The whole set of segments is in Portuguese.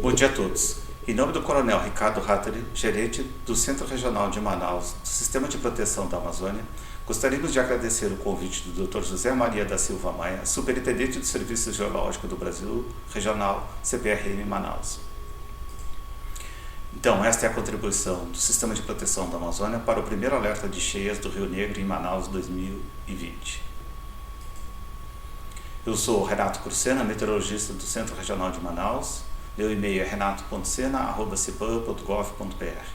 Bom dia a todos. Em nome do Coronel Ricardo Hatteri, gerente do Centro Regional de Manaus do Sistema de Proteção da Amazônia, gostaríamos de agradecer o convite do Dr. José Maria da Silva Maia, Superintendente do Serviço Geológico do Brasil Regional, CPRM Manaus. Então, esta é a contribuição do Sistema de Proteção da Amazônia para o primeiro alerta de cheias do Rio Negro em Manaus 2020. Eu sou Renato Crucena, meteorologista do Centro Regional de Manaus. Meu e-mail é renato.cena@cipan.gov.br.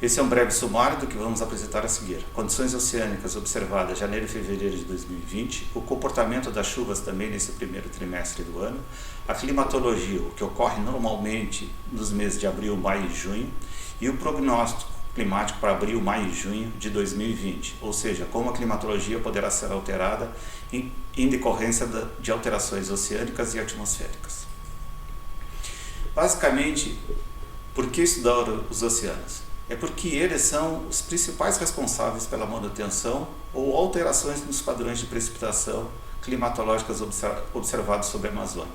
Esse é um breve sumário do que vamos apresentar a seguir. Condições oceânicas observadas em janeiro e fevereiro de 2020, o comportamento das chuvas também nesse primeiro trimestre do ano, a climatologia, o que ocorre normalmente nos meses de abril, maio e junho, e o prognóstico climático para abril, maio e junho de 2020, ou seja, como a climatologia poderá ser alterada em decorrência de alterações oceânicas e atmosféricas. Basicamente, por que estudar os oceanos? É porque eles são os principais responsáveis pela manutenção ou alterações nos padrões de precipitação climatológicas observados sobre a Amazônia.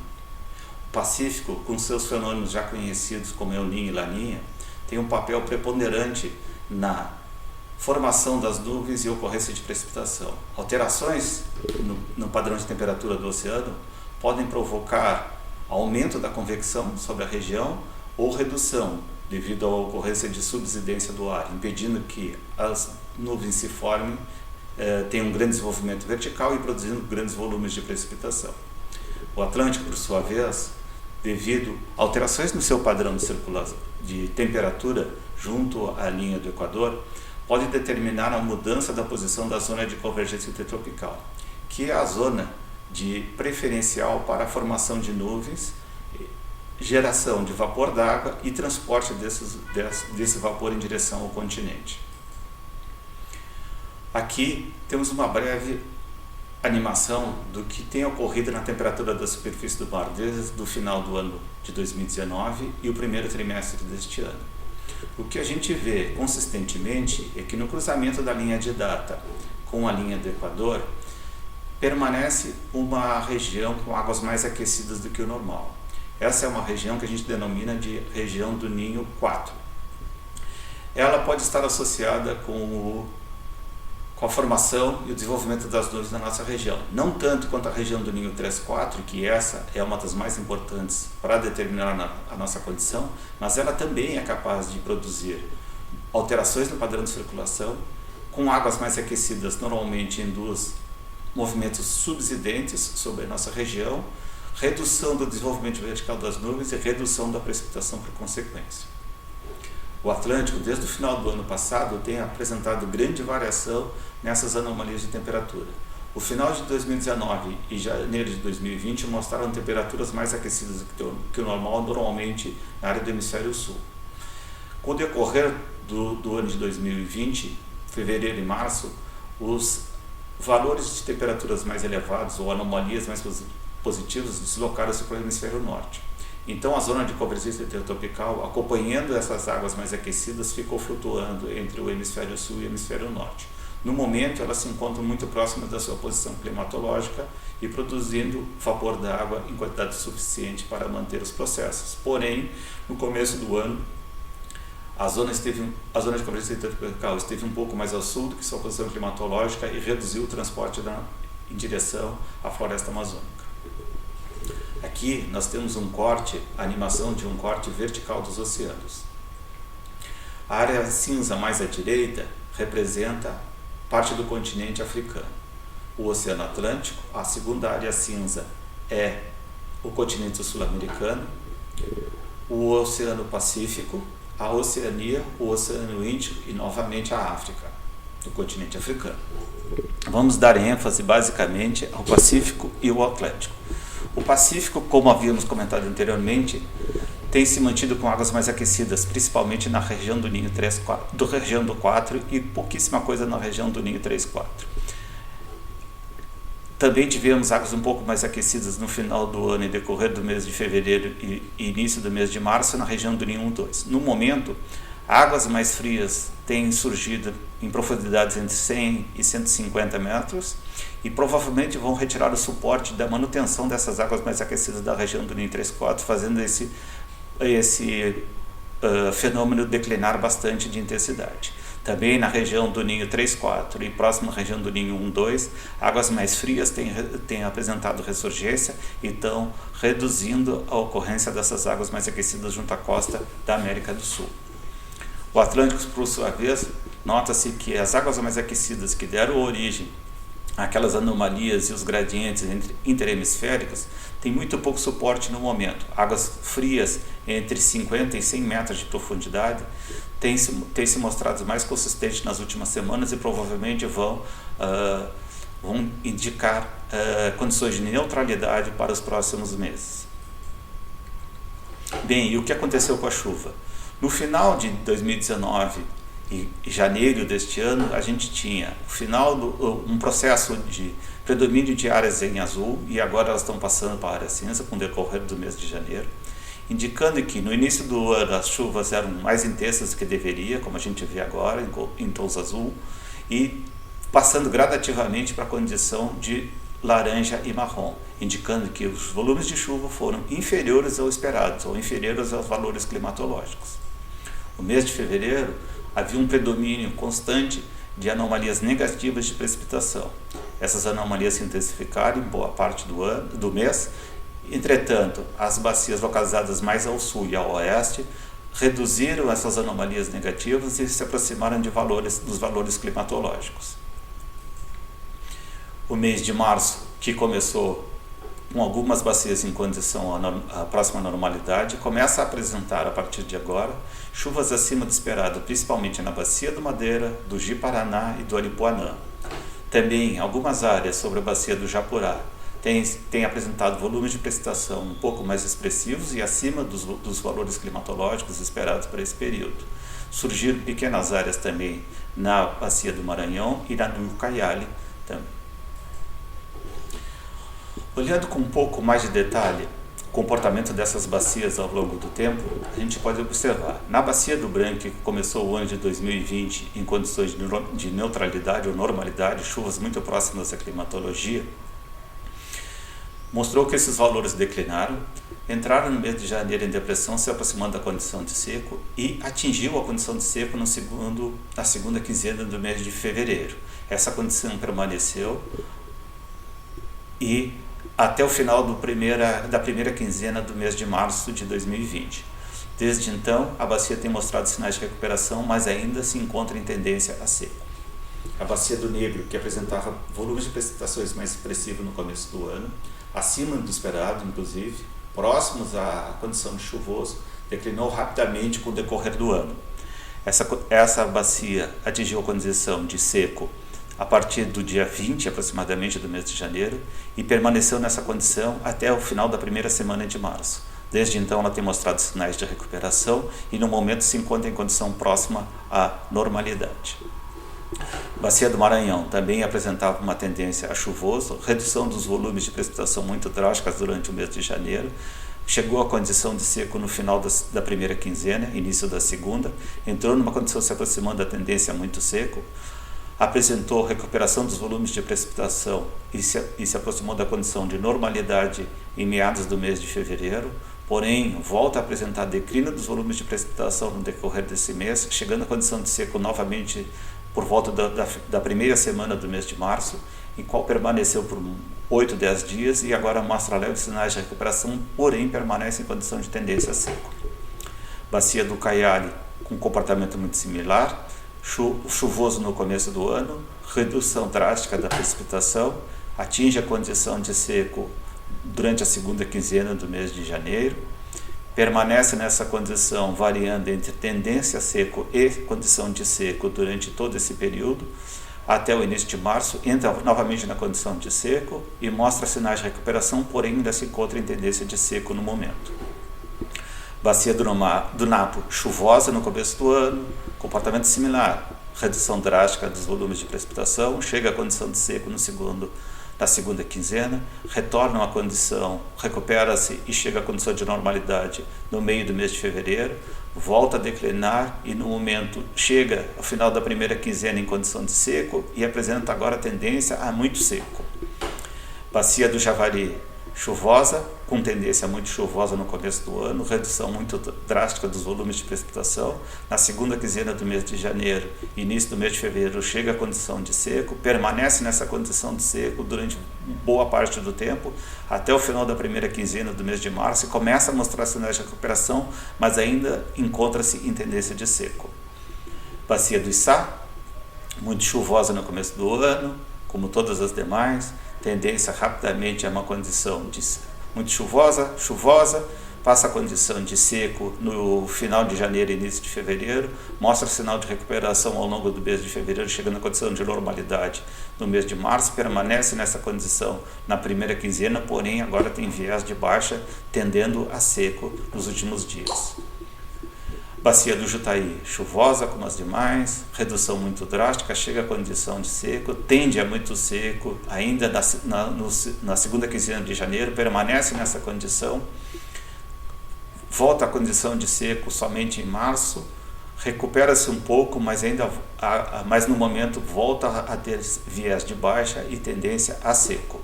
O Pacífico, com seus fenômenos já conhecidos como El Niño e Laninha, tem um papel preponderante na formação das nuvens e ocorrência de precipitação. Alterações no padrão de temperatura do oceano podem provocar aumento da convecção sobre a região ou redução devido à ocorrência de subsidência do ar, impedindo que as nuvens se formem, tenham um grande desenvolvimento vertical e produzindo grandes volumes de precipitação. O Atlântico, por sua vez, devido a alterações no seu padrão de temperatura junto à linha do Equador, pode determinar a mudança da posição da zona de convergência intertropical, que é a zona de preferencial para a formação de nuvens, geração de vapor d'água e transporte desse vapor em direção ao continente. Aqui temos uma breve animação do que tem ocorrido na temperatura da superfície do mar desde o final do ano de 2019 e o primeiro trimestre deste ano. O que a gente vê consistentemente é que no cruzamento da linha de data com a linha do Equador, permanece uma região com águas mais aquecidas do que o normal. Essa é uma região que a gente denomina de região do Ninho 4. Ela pode estar associada com a formação e o desenvolvimento das nuvens na nossa região. Não tanto quanto a região do Ninho 3-4, que essa é uma das mais importantes para determinar a nossa condição, mas ela também é capaz de produzir alterações no padrão de circulação, com águas mais aquecidas normalmente induz movimentos subsidentes sobre a nossa região, redução do desenvolvimento vertical das nuvens e redução da precipitação por consequência. O Atlântico, desde o final do ano passado, tem apresentado grande variação nessas anomalias de temperatura. O final de 2019 e janeiro de 2020 mostraram temperaturas mais aquecidas que o normal, normalmente na área do hemisfério sul. Com o decorrer do ano de 2020, fevereiro e março, os valores de temperaturas mais elevados ou anomalias mais positivas deslocaram-se para o hemisfério norte. Então a zona de convergência intertropical, acompanhando essas águas mais aquecidas, ficou flutuando entre o hemisfério sul e o hemisfério norte. No momento, elas se encontram muito próximas da sua posição climatológica e produzindo vapor d'água em quantidade suficiente para manter os processos. Porém, no começo do ano, a zona de convergência intertropical esteve um pouco mais ao sul do que sua posição climatológica e reduziu o transporte em direção à floresta amazônica. Aqui nós temos a animação de um corte vertical dos oceanos. A área cinza mais à direita representa parte do continente africano. O Oceano Atlântico, a segunda área cinza é o continente sul-americano, o Oceano Pacífico, a Oceania, o Oceano Índico e novamente a África, do continente africano. Vamos dar ênfase basicamente ao Pacífico e ao Atlântico. O Pacífico, como havíamos comentado anteriormente, tem se mantido com águas mais aquecidas, principalmente na região do Ninho 3-4, região do 4 e pouquíssima coisa na região do Ninho 3-4. Também tivemos águas um pouco mais aquecidas no final do ano e decorrer do mês de fevereiro e início do mês de março na região do Ninho 1-2. No momento, Águas mais frias têm surgido em profundidades entre 100 e 150 metros e provavelmente vão retirar o suporte da manutenção dessas águas mais aquecidas da região do Ninho 3-4, fazendo esse fenômeno declinar bastante de intensidade. Também na região do Ninho 3-4 e próxima à região do Ninho 1-2, águas mais frias têm apresentado ressurgência e estão reduzindo a ocorrência dessas águas mais aquecidas junto à costa da América do Sul. O Atlântico, por sua vez, nota-se que as águas mais aquecidas que deram origem àquelas anomalias e os gradientes interhemisféricos têm muito pouco suporte no momento. Águas frias entre 50 e 100 metros de profundidade têm se mostrado mais consistentes nas últimas semanas e provavelmente vão indicar condições de neutralidade para os próximos meses. Bem, e o que aconteceu com a chuva? No final de 2019 e janeiro deste ano, a gente tinha um processo de predomínio de áreas em azul e agora elas estão passando para a área cinza com o decorrer do mês de janeiro, indicando que no início do ano as chuvas eram mais intensas do que deveria, como a gente vê agora em tons azul, e passando gradativamente para a condição de laranja e marrom, indicando que os volumes de chuva foram inferiores ao esperado, ou inferiores aos valores climatológicos. No mês de fevereiro, havia um predomínio constante de anomalias negativas de precipitação. Essas anomalias se intensificaram em boa parte do mês. Entretanto, as bacias localizadas mais ao sul e ao oeste reduziram essas anomalias negativas e se aproximaram dos valores climatológicos. O mês de março, que começou com algumas bacias em condição à próxima normalidade, começa a apresentar, a partir de agora, chuvas acima do esperado, principalmente na Bacia do Madeira, do Ji-Paraná e do Aripuanã. Também, algumas áreas sobre a Bacia do Japurá têm apresentado volumes de precipitação um pouco mais expressivos e acima dos valores climatológicos esperados para esse período. Surgiram pequenas áreas também na Bacia do Maranhão e na do Ucaiali também. Olhando com um pouco mais de detalhe o comportamento dessas bacias ao longo do tempo, a gente pode observar. Na Bacia do Branco, que começou o ano de 2020 em condições de neutralidade ou normalidade, chuvas muito próximas à climatologia, mostrou que esses valores declinaram, entraram no mês de janeiro em depressão, se aproximando da condição de seco e atingiu a condição de seco na segunda quinzena do mês de fevereiro. Essa condição permaneceu e até o final da primeira quinzena do mês de março de 2020. Desde então, a bacia tem mostrado sinais de recuperação, mas ainda se encontra em tendência a seco. A Bacia do Negro, que apresentava volumes de precipitações mais expressivos no começo do ano, acima do esperado, inclusive, próximos à condição de chuvoso, declinou rapidamente com o decorrer do ano. Essa bacia atingiu a condição de seco a partir do dia 20, aproximadamente, do mês de janeiro, e permaneceu nessa condição até o final da primeira semana de março. Desde então, ela tem mostrado sinais de recuperação e, no momento, se encontra em condição próxima à normalidade. Bacia do Maranhão também apresentava uma tendência a chuvoso, redução dos volumes de precipitação muito drásticas durante o mês de janeiro, chegou à condição de seco no final da primeira quinzena, início da segunda, entrou numa condição se aproximando da tendência muito seco, apresentou recuperação dos volumes de precipitação e se aproximou da condição de normalidade em meados do mês de fevereiro, porém volta a apresentar declínio dos volumes de precipitação no decorrer desse mês, chegando à condição de seco novamente por volta da primeira semana do mês de março, em qual permaneceu por 8, 10 dias e agora mostra leves sinais de recuperação, porém permanece em condição de tendência a seco. Bacia do Ucaiali com comportamento muito similar, chuvoso no começo do ano, redução drástica da precipitação, atinge a condição de seco durante a segunda quinzena do mês de janeiro, permanece nessa condição variando entre tendência a seco e condição de seco durante todo esse período, até o início de março, entra novamente na condição de seco e mostra sinais de recuperação, porém ainda se encontra em tendência de seco no momento. Bacia do Napo, chuvosa no começo do ano, comportamento similar, redução drástica dos volumes de precipitação, chega à condição de seco na segunda quinzena, retorna à condição, recupera-se e chega à condição de normalidade no meio do mês de fevereiro, volta a declinar e no momento chega ao final da primeira quinzena em condição de seco e apresenta agora tendência a muito seco. Bacia do Javari, chuvosa, com tendência muito chuvosa no começo do ano, redução muito drástica dos volumes de precipitação. Na segunda quinzena do mês de janeiro, início do mês de fevereiro, chega a condição de seco, permanece nessa condição de seco durante boa parte do tempo, até o final da primeira quinzena do mês de março, e começa a mostrar sinais de recuperação, mas ainda encontra-se em tendência de seco. Bacia do Içá, muito chuvosa no começo do ano, como todas as demais, tendência rapidamente a uma condição de muito chuvosa, passa a condição de seco no final de janeiro e início de fevereiro, mostra sinal de recuperação ao longo do mês de fevereiro, chegando à condição de normalidade no mês de março, permanece nessa condição na primeira quinzena, porém agora tem viés de baixa, tendendo a seco nos últimos dias. Bacia do Jutaí, chuvosa como as demais, redução muito drástica, chega à condição de seco, tende a muito seco, ainda na segunda quinzena de janeiro, permanece nessa condição, volta à condição de seco somente em março, recupera-se um pouco, mas mas no momento volta a ter viés de baixa e tendência a seco.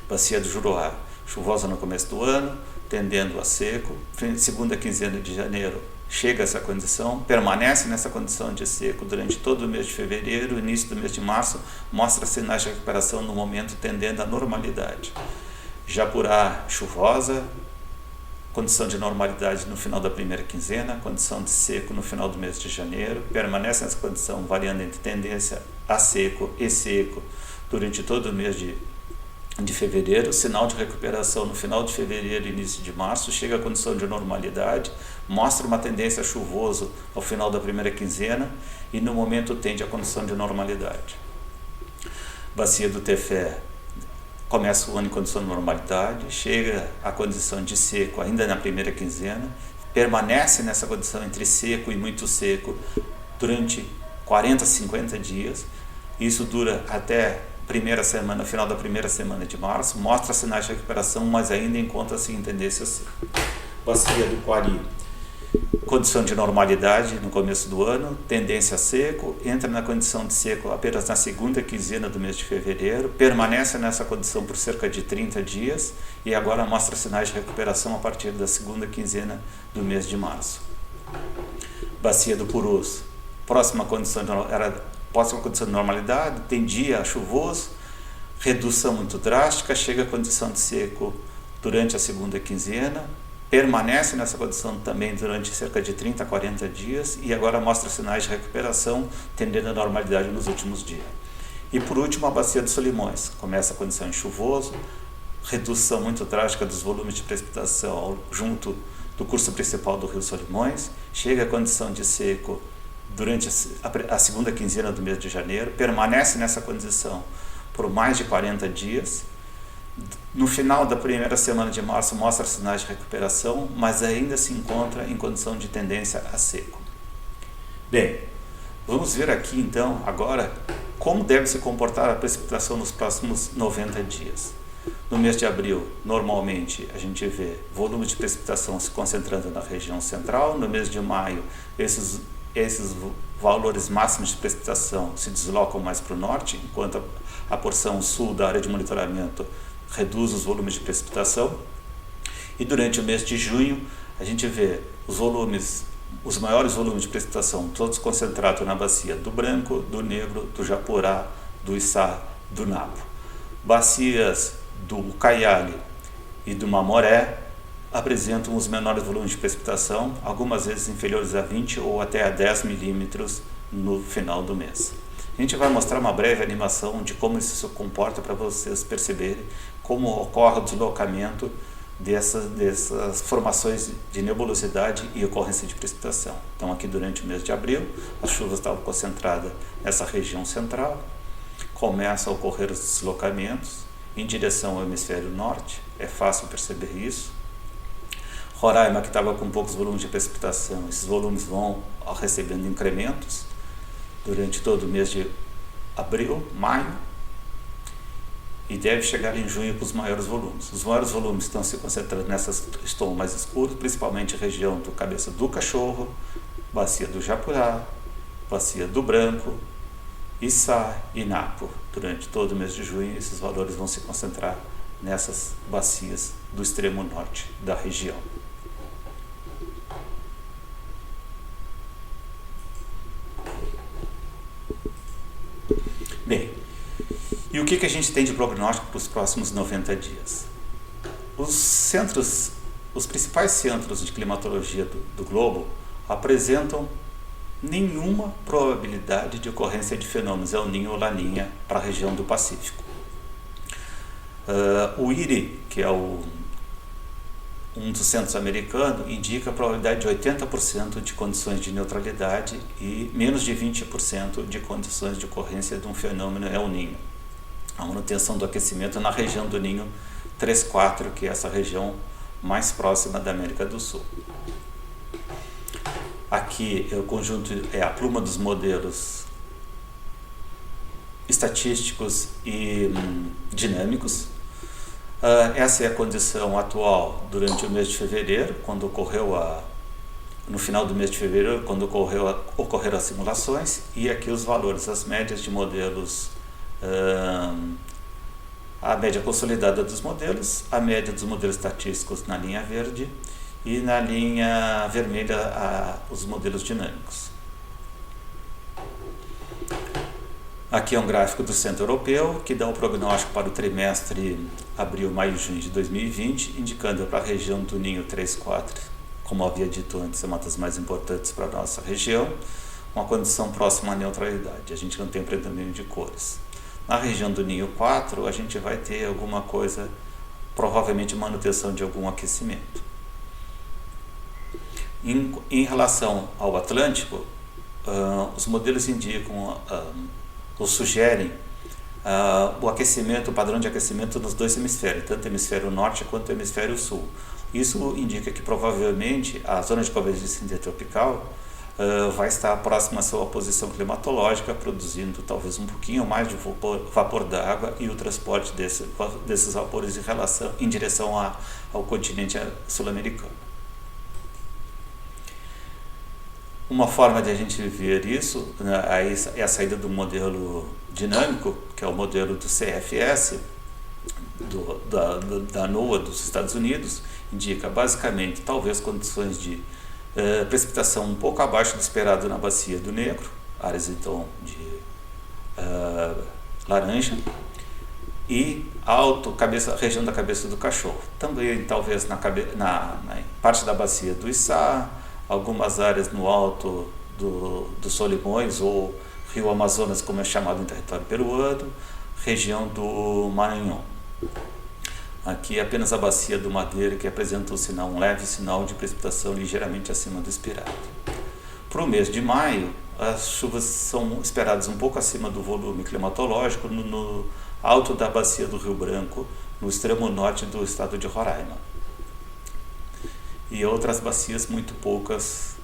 Bacia do Juruá, chuvosa no começo do ano, tendendo a seco, segunda quinzena de janeiro, chega a essa condição, permanece nessa condição de seco durante todo o mês de fevereiro, início do mês de março, mostra sinais de recuperação no momento tendendo à normalidade. Japurá, chuvosa, condição de normalidade no final da primeira quinzena, condição de seco no final do mês de janeiro, permanece nessa condição variando entre tendência a seco e seco durante todo o mês de fevereiro, sinal de recuperação no final de fevereiro e início de março, chega à condição de normalidade, mostra uma tendência a chuvoso ao final da primeira quinzena e no momento tende à condição de normalidade. Bacia do Tefé, começa o ano em condição de normalidade, chega à condição de seco ainda na primeira quinzena, permanece nessa condição entre seco e muito seco durante 40 a 50 dias, isso dura até final da primeira semana de março, mostra sinais de recuperação, mas ainda encontra-se em tendência seca. Bacia do Quari, condição de normalidade no começo do ano, tendência a seco, entra na condição de seco apenas na segunda quinzena do mês de fevereiro, permanece nessa condição por cerca de 30 dias e agora mostra sinais de recuperação a partir da segunda quinzena do mês de março. Bacia do Purus, próxima condição de normalidade, tendia a chuvoso, redução muito drástica, chega à condição de seco durante a segunda quinzena, permanece nessa condição também durante cerca de 30 a 40 dias e agora mostra sinais de recuperação, tendendo à normalidade nos últimos dias. E por último, a Bacia dos Solimões, começa a condição de chuvoso, redução muito drástica dos volumes de precipitação junto do curso principal do rio Solimões, chega à condição de seco durante a segunda quinzena do mês de janeiro, permanece nessa condição por mais de 40 dias. No final da primeira semana de março mostra sinais de recuperação, mas ainda se encontra em condição de tendência a seco. Bem, vamos ver aqui então agora como deve se comportar a precipitação nos próximos 90 dias. No mês de abril, normalmente, a gente vê volume de precipitação se concentrando na região central. No mês de maio, esses valores máximos de precipitação se deslocam mais para o norte, enquanto a porção sul da área de monitoramento reduz os volumes de precipitação. E durante o mês de junho, a gente vê os maiores volumes de precipitação, todos concentrados na bacia do Branco, do Negro, do Japurá, do Içá, do Napo. Bacias do Ucaiali e do Mamoré apresentam os menores volumes de precipitação, algumas vezes inferiores a 20 ou até a 10 milímetros no final do mês. A gente vai mostrar uma breve animação de como isso se comporta para vocês perceberem como ocorre o deslocamento dessas formações de nebulosidade e ocorrência de precipitação. Então aqui durante o mês de abril, as chuvas estavam concentradas nessa região central, começam a ocorrer os deslocamentos em direção ao hemisfério norte, é fácil perceber isso. Roraima, que estava com poucos volumes de precipitação, esses volumes vão recebendo incrementos durante todo o mês de abril, maio, e deve chegar em junho com os maiores volumes. Os maiores volumes estão se concentrando nessas tons mais escuros, principalmente região do Cabeça do Cachorro, Bacia do Japurá, Bacia do Branco, Içá e Napo. Durante todo o mês de junho, esses valores vão se concentrar nessas bacias do extremo norte da região. Bem, e o que a gente tem de prognóstico para os próximos 90 dias? Os principais centros de climatologia do globo apresentam nenhuma probabilidade de ocorrência de fenômenos El Niño ou Laninha para a região do Pacífico. O IRI, que é um dos centros americanos, indica a probabilidade de 80% de condições de neutralidade e menos de 20% de condições de ocorrência de um fenômeno El Niño. A manutenção do aquecimento na região do Ninho 3-4, que é essa região mais próxima da América do Sul. Aqui o conjunto é a pluma dos modelos estatísticos e dinâmicos. Essa é a condição atual durante o mês de fevereiro, quando ocorreu no final do mês de fevereiro, quando ocorreram as simulações, e aqui os valores, as médias de modelos, a média consolidada dos modelos, a média dos modelos estatísticos na linha verde e na linha vermelha os modelos dinâmicos. Aqui é um gráfico do Centro Europeu que dá o prognóstico para o trimestre abril, maio e junho de 2020, indicando para a região do Ninho 3-4, como havia dito antes, é uma das mais importantes para a nossa região, uma condição próxima à neutralidade. A gente não tem predomínio de cores. Na região do Ninho 4, a gente vai ter alguma coisa, provavelmente manutenção de algum aquecimento. Em relação ao Atlântico, os modelos indicam ou sugerem o aquecimento, o padrão de aquecimento nos dois hemisférios, tanto o hemisfério norte quanto o hemisfério sul. Isso indica que provavelmente a zona de convergência intertropical vai estar próxima à sua posição climatológica, produzindo talvez um pouquinho mais de vapor d'água e o transporte desses vapores em direção ao continente sul-americano. Uma forma de a gente ver isso é a saída do modelo dinâmico, que é o modelo do CFS, da NOAA dos Estados Unidos, indica basicamente talvez condições de precipitação um pouco abaixo do esperado na Bacia do Negro, áreas então de laranja, e região da Cabeça do Cachorro. Também talvez na parte da Bacia do Içá, algumas áreas no alto dos Solimões, ou Rio Amazonas, como é chamado em território peruano, região do Maranhão. Aqui é apenas a Bacia do Madeira que apresenta um leve sinal de precipitação ligeiramente acima do esperado. Para o mês de maio, as chuvas são esperadas um pouco acima do volume climatológico no alto da Bacia do Rio Branco, no extremo norte do estado de Roraima. E outras bacias, muito poucas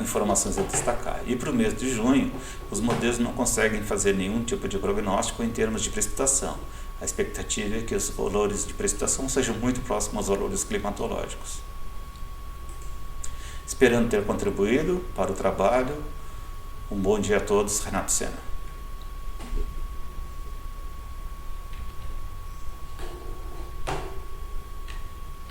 informações a destacar. E para o mês de junho, os modelos não conseguem fazer nenhum tipo de prognóstico em termos de precipitação. A expectativa é que os valores de precipitação sejam muito próximos aos valores climatológicos. Esperando ter contribuído para o trabalho, um bom dia a todos, Renato Sena.